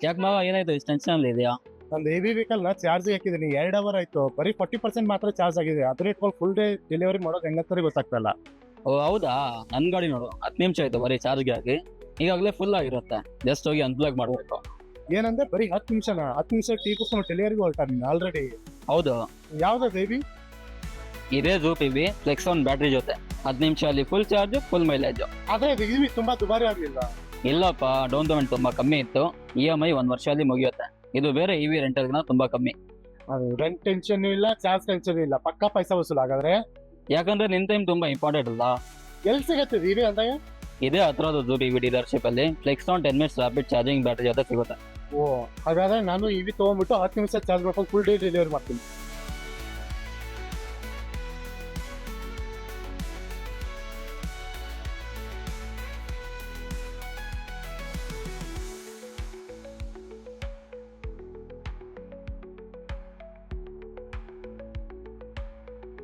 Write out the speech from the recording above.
ಯಾಕೆ ಮಾವ ಏನಾಯ್ತು ಇಷ್ಟು ಟೆನ್ಷನ್ ಅಲ್ಲಿ ಇದೆಯಾ? ನಂದು ಹೆವಿ ವೆಹಿಕಲ್ ನ ಚಾರ್ಜ್ ಹಾಕಿದೀನಿ 2 ಅವರ್ ಆಯ್ತು, ಬರೀ 40% ಮಾತ್ರ ಚಾರ್ಜ್ ಆಗಿದೆ. ಅದ್ರ ಇಟ್ಕೊಂಡು ಫುಲ್ ಡೇ ಡೆಲಿವರಿ ಮಾಡೋದು ಹೆಂಗಂತಾರೆ ಗೊತ್ತಾಗ್ತಲ್ಲ. ಓ ಹೌದಾ, ನನ್ ಗಾಡಿ ನೋಡು 10 ನಿಮಿಷ ಆಯ್ತು ಬರೀ ಚಾರ್ಜ್ಗೆ ಹಾಕಿ, ಈಗಾಗಲೇ ಫುಲ್ ಆಗಿರುತ್ತೆ. ಜಸ್ಟ್ ಹೋಗಿ ಅನ್ಪ್ಲಗ್ ಮಾಡ್ಬೇಕು. ಏನಂದ್ರೆ ಬರೀ 10 ನಿಮಿಷನ, 10 ನಿಮಿಷ ಟೀ ಕುಸ್ಕೊಂಡು ಡೆಲಿವರಿಗೆ ಹೊರಟ ನೀನು ಆಲ್ರೆಡಿ. ಹೌದು, ಯಾವ್ದು ಬೇಬಿ? ಇದೇ ಜೂಪ್ ಇವಿ ಫ್ಲೆಕ್ಸ್ ಆನ್ ಬ್ಯಾಟ್ರಿ ಜೊತೆ 10 ನಿಮಿಷ ಅಲ್ಲಿ ಫುಲ್ ಚಾರ್ಜ್ ಫುಲ್ ಮೈಲೇಜ್. ಆದ್ರೆ ಇದು ಇವಿ ತುಂಬಾ ದುಬಾರಿ ಆಗ್ಲಿಲ್ಲ. ಇಲ್ಲಪ್ಪ, ಡೌನ್ ಪೇಮೆಂಟ್ ತುಂಬಾ ಕಮ್ಮಿ ಇತ್ತು. EMI 1 ವರ್ಷ ಅಲ್ಲಿ ಮುಗಿಯುತ್ತೆ. ಇದು ಬೇರೆ ಇವಿ ರೆಂಟಲ್ಗಿನ ತುಂಬಾ ಕಮ್ಮಿ. ಅದು ರೆಂಟ್ ಟೆನ್ಷನ್ ಇಲ್ಲ, ಚಾರ್ಜ್ ಟೆನ್ಷನ್ ಇಲ್ಲ, ಪಕ್ಕಾ ಪೈಸಾ ವಸೂಲ್. ಹಾಗಾದ್ರೆ ಯಾಕಂದ್ರೆ ನಿನ್ ಟೈಮ್ ತುಂಬಾ ಇಂಪಾರ್ಟೆಂಟ್ ಅಲ್ಲ. ಎಲ್ಲಿ ಸಿಗತ್ತೆ ಇವಿ ಅಂದಾಗ? ಇದೇ ಹತ್ರದ ಜೂಪ್ ಇವಿ ಡೀಲರ್ಶಿಪ್ ಅಲ್ಲಿ flex on 10 minutes rapid charging battery ಜೊತೆ ಸಿಗುತ್ತೆ. ಓ, ಹಾಗಾದ್ರೆ ನಾನು ಇವಿ ತಗೊಂಡ್ಬಿಟ್ಟು 10 ನಿಮಿಷ ಚಾರ್ಜ್ ಮಾಡ್ಕೊಂಡು ಫುಲ್ ಡೇ ಡೆಲಿವರಿ ಮಾಡ್ತೀನಿ.